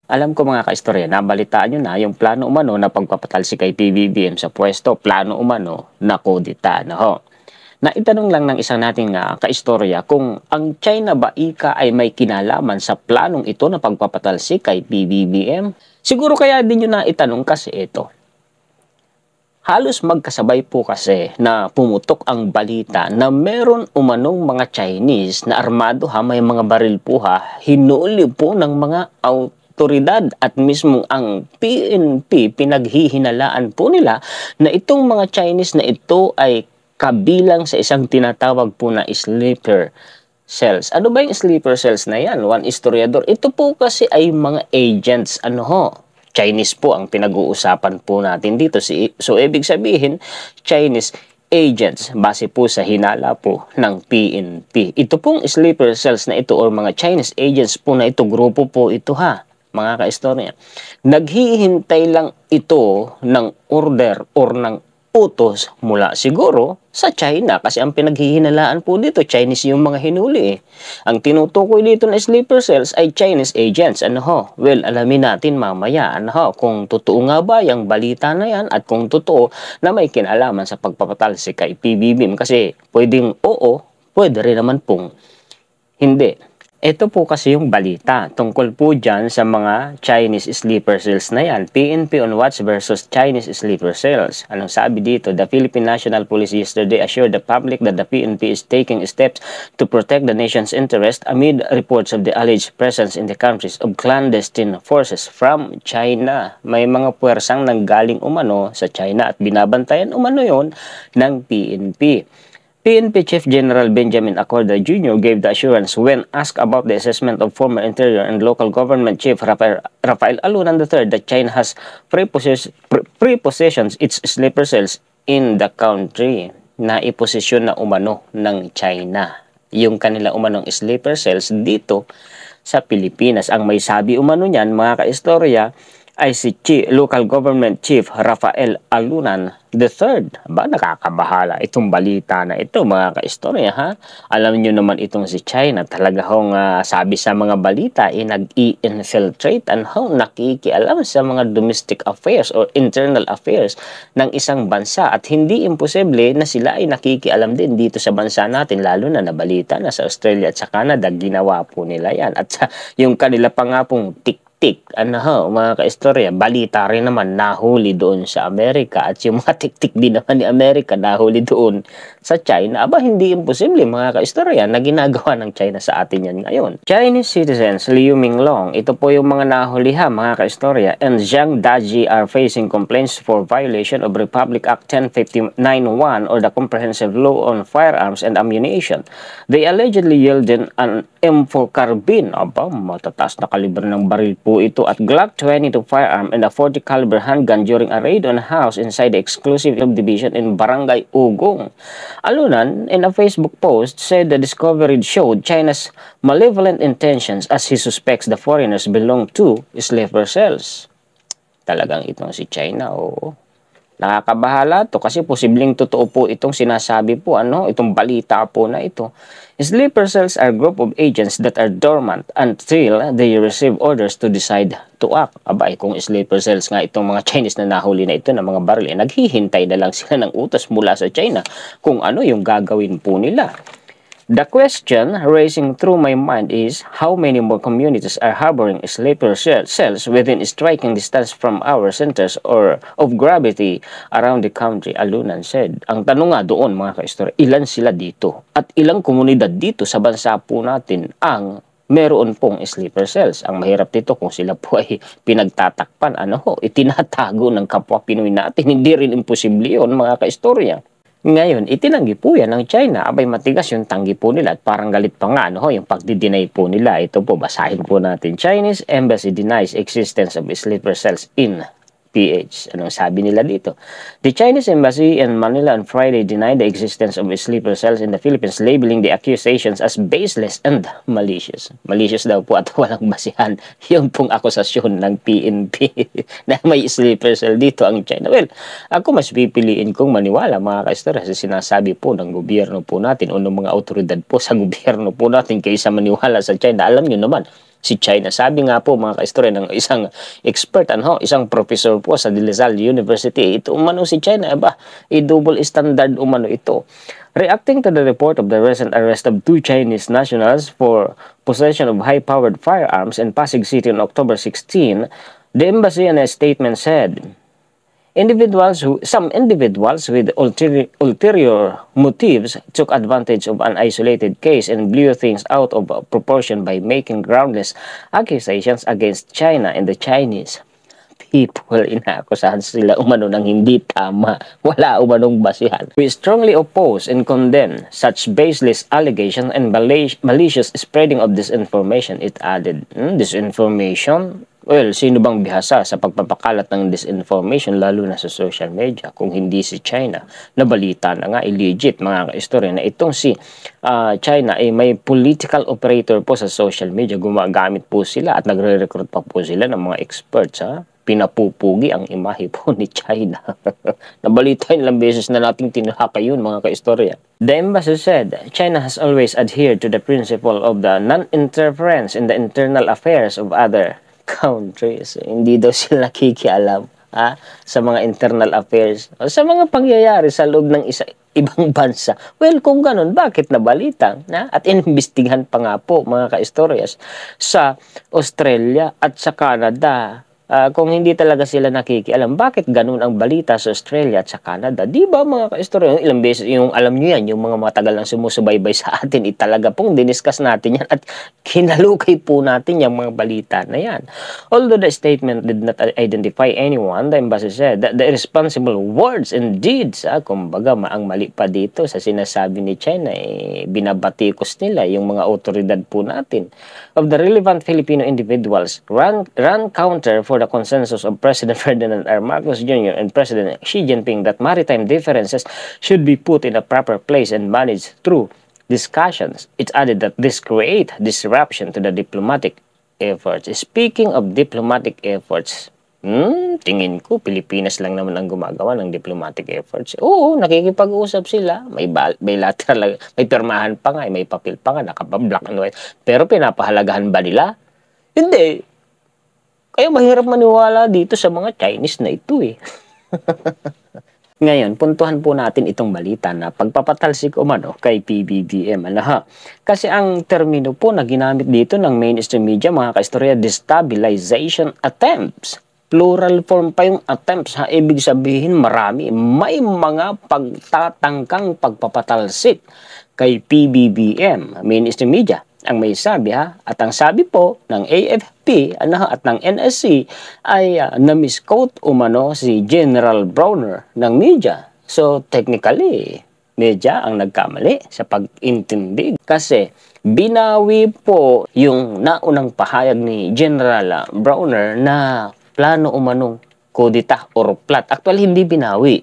Alam ko mga kaistorya, nabalitaan nyo na yung plano umano na pagpapatalsik kay PBBM sa pwesto, plano umano na kudita na ho. Naitanong lang ng isang nating kaistorya kung ang China ba ika ay may kinalaman sa planong ito na pagpapatalsik kay PBBM? Siguro kaya din nyo na itanong kasi ito. Halos magkasabay po kasi na pumutok ang balita na meron umanong mga Chinese na armado may mga baril po hinuli po ng mga autoridad at mismo ang PNP pinaghihinalaan po nila na itong mga Chinese na ito ay kabilang sa isang tinatawag po na sleeper cells. Ano ba yung sleeper cells na yan? One historiador. Ito po kasi ay mga agents, Chinese po ang pinag-uusapan po natin dito. So, ibig sabihin, Chinese agents base po sa hinala po ng PNP. Ito pong sleeper cells na ito or mga Chinese agents po na ito, grupo po ito mga kaistorya. Naghihintay lang ito ng order or ng utos mula siguro sa China kasi ang pinaghihinalaan po dito, Chinese yung mga hinuli. Ang tinutukoy dito na sleeper cells ay Chinese agents. Well, alamin natin mamaya kung totoo nga ba yung balita na yan at kung totoo na may kinalaman sa pagpapatalsik kay PBBM kasi pwedeng oo, pwede rin naman pong hindi. Ito po kasi yung balita tungkol po dyan sa mga Chinese sleeper cells na yan. PNP on watch versus Chinese sleeper cells. Anong sabi dito? The Philippine National Police yesterday assured the public that the PNP is taking steps to protect the nation's interest amid reports of the alleged presence in the countries of clandestine forces from China. May mga puwersang nanggaling umano sa China at binabantayan umano yon ng PNP. PNP Chief General Benjamin Acorda Jr. gave the assurance when asked about the assessment of former Interior and Local Government Chief Rafael Alunan III that China has prepossessions its sleeper cells in the country. Naiposisyon na umano ng China yung kanila umanong sleeper cells dito sa Pilipinas. Ang may sabi umano niyan, mga kaistorya, ay si Local Government Chief Rafael Alunan III. Nakakabahala itong balita na ito, mga kaistorya, Alam niyo naman itong si China, talaga sabi sa mga balita, nag-i-infiltrate nakikialam sa mga domestic affairs or internal affairs ng isang bansa at hindi imposible na sila ay nakikialam din dito sa bansa natin, lalo na nabalita na sa Australia at sa Canada, ginawa po nila yan. At yung kanila pa nga pong mga kaistorya, balita rin naman nahuli doon sa Amerika at yung mga tiktik din naman ni Amerika nahuli doon sa China. Hindi imposible, mga kaistorya, na ginagawa ng China sa atin yan ngayon. Chinese citizens Liu Minglong, ito po yung mga nahuli mga kaistorya, and Zhang Daji are facing complaints for violation of Republic Act 10591 or the Comprehensive Law on Firearms and Ammunition. They allegedly yielded an M4 carbine, matataas na kaliber ng baril po ito, at Glock 22 firearm and a 40 caliber handgun during a raid on a house inside the exclusive subdivision in Barangay Ugong. Alunan, in a Facebook post, said the discovery showed China's malevolent intentions as he suspects the foreigners belong to sleeper cells. Talagang itong si China, nakakabahala to kasi posibleng totoo po itong sinasabi po, itong balita po na ito. Sleeper cells are a group of agents that are dormant until they receive orders to decide to act. Kung sleeper cells nga itong mga Chinese na nahuli na ito ng mga baril, naghihintay na lang sila ng utos mula sa China kung ano yung gagawin po nila. The question racing through my mind is how many more communities are harboring sleeper cells within striking distance from our centers or of gravity around the country, Alunan said. Ang tanong nga doon, mga kaistorya, ilan sila dito? At ilang komunidad dito sa bansa po natin ang meron pong sleeper cells? Ang mahirap dito kung sila po ay pinagtatakpan, itinatago ng kapwa Pinoy natin. Hindi rin imposible yun, mga kaistorya. Ngayon, itinanggi po yan ng China. Matigas yung tanggi po nila at parang galit pa nga, yung pagdi-deny po nila. Ito po, basahin po natin. Chinese embassy denies existence of sleeper cells in PH. Anong sabi nila dito? The Chinese embassy in Manila on Friday denied the existence of sleeper cells in the Philippines, labeling the accusations as baseless and malicious. Malicious daw po at walang basihan yung pong akusasyon ng PNP na may sleeper cell dito ang China. Well, ako mas pipiliin kong maniwala, mga kaistorya, sa sinasabi po ng gobyerno po natin o ng mga autoridad po sa gobyerno po natin kaysa maniwala sa China. Alam nyo naman, si China. Sabi nga po mga kaistorya ng isang expert, isang professor po sa De La Salle University, ito umano si China, double standard umano ito. Reacting to the report of the recent arrest of 2 Chinese nationals for possession of high-powered firearms in Pasig City on October 16, the embassy in a statement said, some individuals with ulterior motives took advantage of an isolated case and blew things out of proportion by making groundless accusations against China and the Chinese people. Inaakusahan sila umano ng hindi tama. Wala umanong basihan. We strongly oppose and condemn such baseless allegations and malicious spreading of disinformation, it added. Disinformation? Well, sino bang bihasa sa pagpapakalat ng disinformation lalo na sa social media kung hindi si China? Nabalita na nga, legit mga kaistorya na itong si China ay may political operator po sa social media. Gumagamit po sila at nagre-recruit pa po sila ng mga experts. Pinapupugi ang imahe po ni China. Nabalita ilang beses na nating tinahakay yun mga kaistorya. The embassy said, China has always adhered to the principle of the non-interference in the internal affairs of other countries. Hindi daw sila nakikialam sa mga internal affairs o sa mga pangyayari sa loob ng ibang bansa. Well, kung ganun, bakit nabalita? At inimbestigahan pa nga po mga kaistoryas sa Australia at sa Canada. Kung hindi talaga sila nakikialam, bakit ganun ang balita sa Australia at sa Canada? Di ba mga kaistorya, ilang beses, yung alam nyo yan, yung mga matagal lang sumusubaybay sa atin, talaga pong diniscuss natin yan at kinalukay po natin yung mga balita na yan. Although the statement did not identify anyone, the embassy said that the irresponsible words and deeds, kumbaga ang mali pa dito sa sinasabi ni China, binabatikos nila yung mga otoridad po natin of the relevant Filipino individuals run counter for the consensus of President Ferdinand R. Marcos Jr. and President Xi Jinping that maritime differences should be put in a proper place and managed through discussions. It added that this create disruption to the diplomatic efforts. Speaking of diplomatic efforts, tingin ko Pilipinas lang naman ang gumagawa ng diplomatic efforts. Oo, nakikipag-usap sila. May bilateral, may pirmahan pa nga, may papel pa nga, naka-black and white. Pero pinapahalagahan ba nila? Hindi. Kaya mahirap maniwala dito sa mga Chinese na ito Ngayon, puntuhan po natin itong balita na pagpapatalsik umano kay PBBM. Kasi ang termino po na ginamit dito ng mainstream media, mga kaistorya, destabilization attempts. Plural form pa yung attempts. Ibig sabihin marami. May mga pagtatangkang pagpapatalsik kay PBBM, mainstream media. Ang may sabi at ang sabi po ng AFP at ng NSC ay na-misquote umano si General Browner ng media. So technically, media ang nagkamali sa pag-intindi kasi binawi po yung naunang pahayag ni General Browner na plano umanong kudita or plot. Actually, hindi binawi.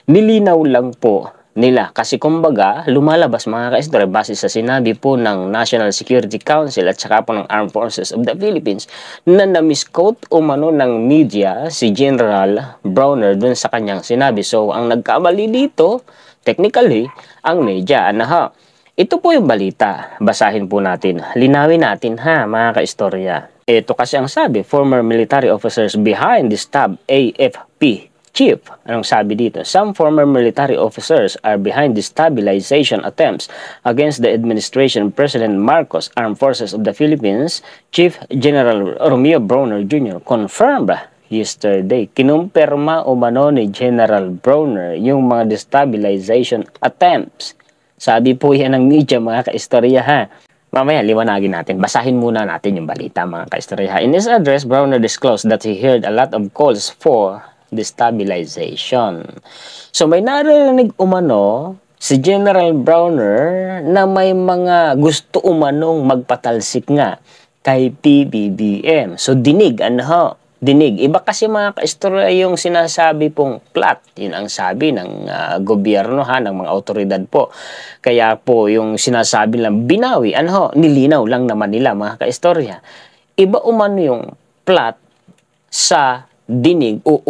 Nilinaw lang po nila. Kasi kumbaga, lumalabas mga kaistorya base sa sinabi po ng National Security Council at saka po ng Armed Forces of the Philippines na na-misquote umano ng media si General Browner dun sa kanyang sinabi. So, ang nagkamali dito, technically, ang media. Ito po yung balita. Basahin po natin. Linawin natin mga kaistorya. Ito kasi ang sabi, former military officers behind the stab AFP chief. Anong sabi dito? Some former military officers are behind destabilization attempts against the administration President Marcos, Armed Forces of the Philippines, Chief General Romeo Browner Jr. confirmed yesterday. Kinumpirma umano ni General Browner yung mga destabilization attempts. Sabi po yan ng media mga kaistorya Mamaya liwanagin natin. Basahin muna natin yung balita mga kaistorya In his address, Browner disclosed that he heard a lot of calls for destabilization. So may narinig umano si General Browner na may mga gusto umanong magpatalsik nga kay PBBM. So dinig, dinig. Iba kasi mga kaistorya yung sinasabi pong plot. Yun ang sabi ng gobyerno ng mga otoridad po. Kaya po yung sinasabi lang binawi, nilinaw lang naman nila mga kaistorya. Iba umano yung plot sa dinig o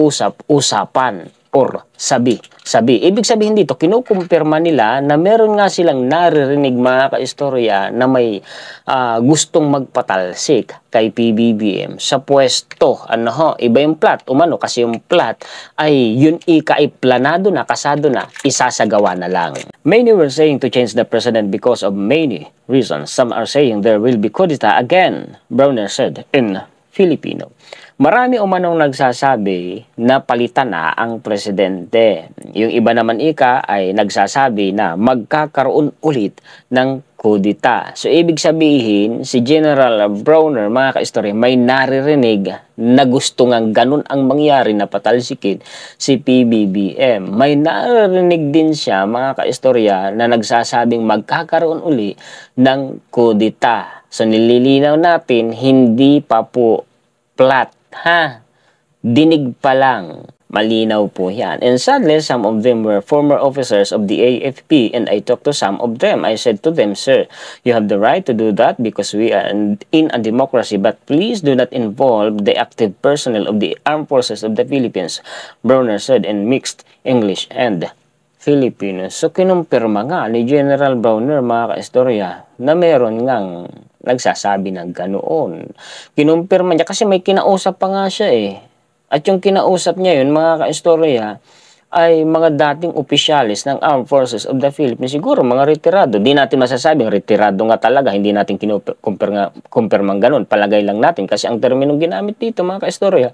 usapan or sabi. Ibig sabihin dito, kinukumpirma nila na meron nga silang naririnig mga kaistorya na may gustong magpatalsik kay PBBM sa pwesto. Iba yung plot. Umano, kasi yung plot ay yun ay planado na, kasado na, isasagawa na lang. Many were saying to change the president because of many reasons. Some are saying there will be kudeta again, Browner said in Filipino. Marami umanong nagsasabi na palitan na ang presidente. Yung iba naman ay nagsasabi na magkakaroon ulit ng kudeta. So, ibig sabihin, si General Browner, mga kaistorya, may naririnig na gusto nga ganun ang mangyari na patalsikin si PBBM. May naririnig din siya, mga kaistorya, na nagsasabing magkakaroon uli ng kudeta. So, nililinaw natin, hindi pa po plat. Dinig pa lang. Malinaw po yan. And sadly, some of them were former officers of the AFP and I talked to some of them. I said to them, "Sir, you have the right to do that because we are in a democracy, but please do not involve the active personnel of the armed forces of the Philippines," Browner said in mixed English and Filipino. So, kinumpirma nga ni General Browner, mga kaistorya, na meron ngang nagsasabi ng ganoon. Kinumpirma niya kasi may kinausap pa nga siya eh. At yung kinausap niya yun, mga kaistorya, ay mga dating opisyalis ng Armed Forces of the Philippines. Siguro mga retirado. Di natin masasabing retirado nga talaga. Hindi natin kinumpirmang ganun. Palagay lang natin kasi ang terminong ginamit dito, mga kaistorya,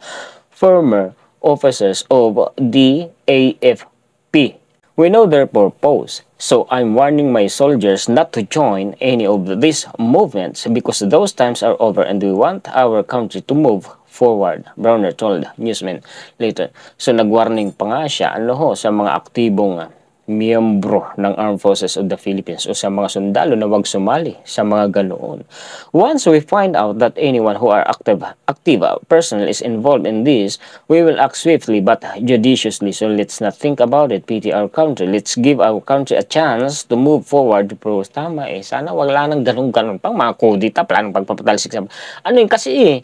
former officers of the AFP. We know their purpose, so I'm warning my soldiers not to join any of these movements because those times are over and we want our country to move forward, Browner told newsmen later. So nagwarning pa nga siya sa mga aktibong miyembro ng Armed Forces of the Philippines o sa mga sundalo na wag sumali sa mga ganoon. Once we find out that anyone who are active personnel is involved in this, we will act swiftly but judiciously. So let's not think about it, pity our country. Let's give our country a chance to move forward. Pero tama sana wala nang ganun-ganun pang mga kudita, planong pagpapatalsik sa... kasi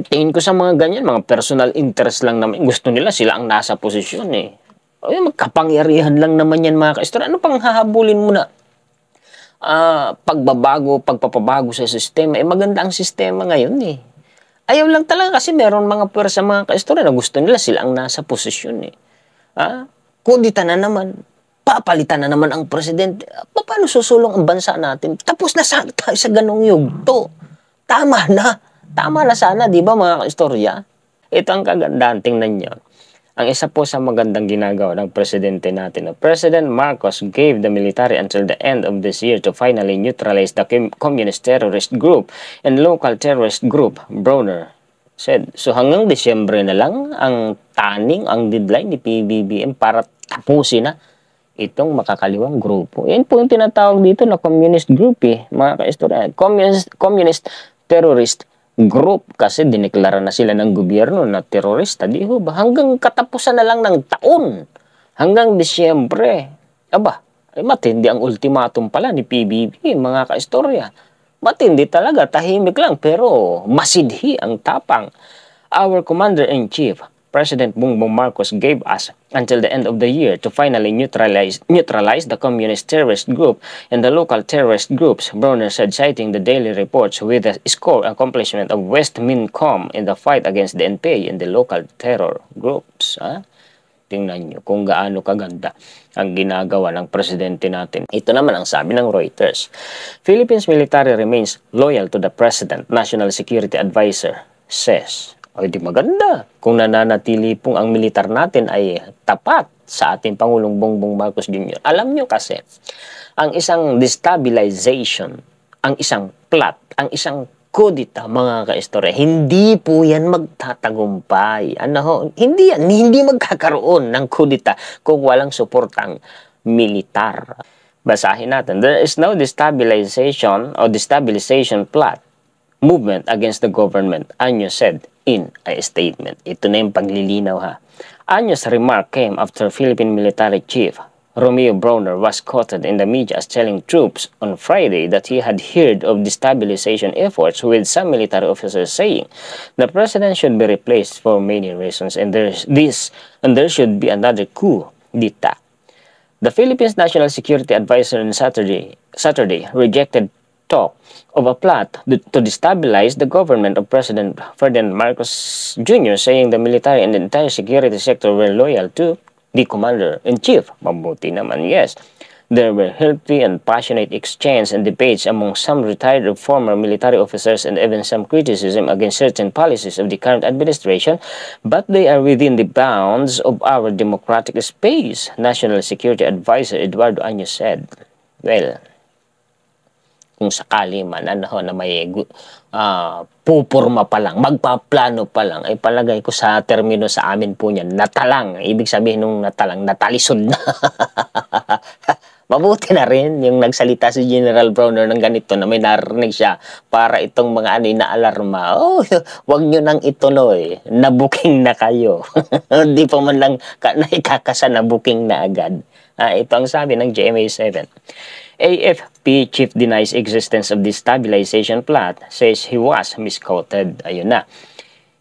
tingin ko sa mga ganyan, mga personal interest lang naman. Gusto nila sila ang nasa posisyon magkapangyarihan lang naman yan, mga kaistorya. Ano pang hahabulin mo na pagpapabago sa sistema? Maganda ang sistema ngayon Ayaw lang talaga kasi meron mga pwersa, mga kaistorya, na gusto nila sila ang nasa posisyon Kudita na naman. Papalitan na naman ang presidente. Paano susulong ang bansa natin? Tapos na tayo sa ganong yugto. Tama na sana, di ba, mga kaistorya? Ito ang kagandahan, tingnan nyo. Ang isa po sa magandang ginagawa ng presidente natin, President Marcos gave the military until the end of this year to finally neutralize the communist terrorist group and local terrorist group, Browner said. So hanggang Disyembre na lang ang deadline ni PBBM para tapusin na itong makakaliwang grupo. Yan po yung tinatawag dito na communist group mga kaistorya. Communist terrorist group kasi dineklara na sila ng gobyerno na terorista, di ba? Hanggang katapusan na lang ng taon, hanggang Disyembre. Matindi ang ultimatum pala ni PBB, mga kaistorya. Matindi talaga, tahimik lang, pero masidhi ang tapang. Our Commander-in-Chief, President Bongbong Marcos, gave us until the end of the year to finally neutralize the communist terrorist group and the local terrorist groups, Browner said, citing the daily reports with the score accomplishment of West Mincom in the fight against the NPA and the local terror groups. Tingnan nyo kung gaano kaganda ang ginagawa ng presidente natin. Ito naman ang sabi ng Reuters. Philippines military remains loyal to the President, National Security Advisor says. Di maganda kung nananatili pong ang militar natin ay tapat sa ating Pangulong Bongbong Marcos Jr. Alam nyo kasi, ang isang destabilization, ang isang plot, ang isang kudita, mga kaistorya, hindi po yan magtatagumpay. Hindi magkakaroon ng kudita kung walang suportang militar. Basahin natin. There is no destabilization plot movement against the government, Anyos said in a statement. Ito na yung paglilinaw Anyos' remark came after Philippine military chief Romeo Browner was quoted in the media as telling troops on Friday that he had heard of destabilization efforts, with some military officers saying the president should be replaced for many reasons and there should be another coup d'etat. The Philippines National Security Advisor on Saturday rejected talk of a plot to destabilize the government of President Ferdinand Marcos Jr., saying the military and the entire security sector were loyal to the commander-in-chief. Mabuti naman, yes. There were healthy and passionate exchanges and debates among some retired or former military officers and even some criticism against certain policies of the current administration, but they are within the bounds of our democratic space, National Security Advisor Eduardo Año said. Well, kung sakali man na may pupurma pa lang, magpaplano pa lang, ay palagay ko sa termino sa amin po niyan, natalang. Ibig sabihin nung natalang, natalisod na. Mabuti na rin yung nagsalita si General Browner ng ganito na may narinig siya para itong mga na alarma. Oh, wag nyo nang ituloy. Nabuking na kayo. Hindi pa man lang naikakasa na booking na agad. Ito ang sabi ng GMA7. AFP chief denies existence of the stabilization plot, says he was misquoted. Ayun na.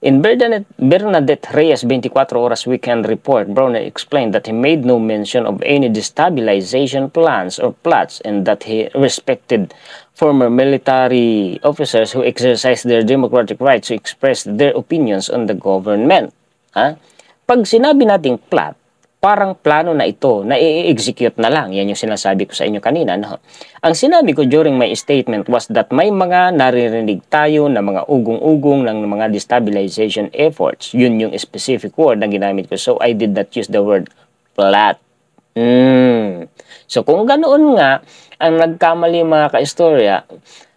In Bernadette Reyes 24 Horas Weekend Report, Browner explained that he made no mention of any destabilization plans or plots and that he respected former military officers who exercised their democratic rights to express their opinions on the government. Pag sinabi nating plot, parang plano na ito, na i-execute na lang. Yan yung sinasabi ko sa inyo kanina. No? Ang sinabi ko during my statement was that may mga naririnig tayo na mga ugong-ugong ng mga destabilization efforts. Yun yung specific word na ginamit ko. So, I did not use the word plot. So, kung ganoon nga, ang nagkamali mga kaistorya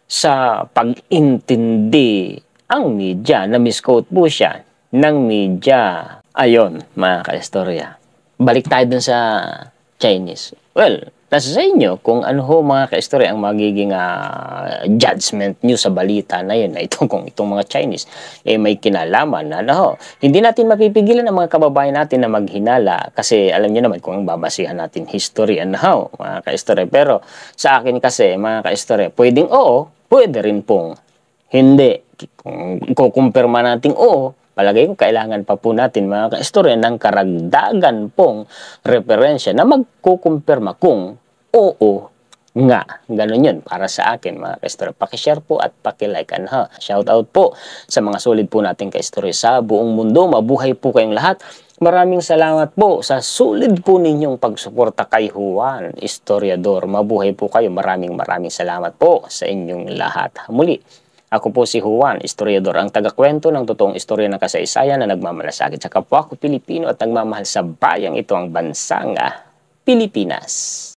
sa pag-intindi ang media, na misquote po siya ng media. Ayon, mga kaistorya. Balik tayo dun sa Chinese. Well, nasa sa inyo kung ano ho mga ka-istorya ang magiging judgment nyo sa balita na yun. Kung itong mga Chinese may kinalaman na hindi natin mapipigilan ang mga kababayan natin na maghinala kasi alam nyo naman kung ang babasihan natin history mga ka-istorya. Pero sa akin kasi mga ka-istorya, pwedeng oo, pwede rin pong hindi. Kung kukumpirma natin oo, palagay ko kailangan pa po natin mga ka-istorya ng karagdagan pong referensya na magkukumpirma kung oo nga. Ganun yun para sa akin mga ka-istorya. Pakishare po at pakilike. Shout out po sa mga solid po nating ka-istorya sa buong mundo. Mabuhay po kayong lahat. Maraming salamat po sa solid po ninyong pagsuporta kay Juan Historiador. Mabuhay po kayo. Maraming salamat po sa inyong lahat. Muli, ako po si Juan Historiador, ang tagakwento ng totoong istorya ng kasaysayan na nagmamalasakit sa kapwa ko Pilipino at nagmamahal sa bayang ito, ang bansang Pilipinas.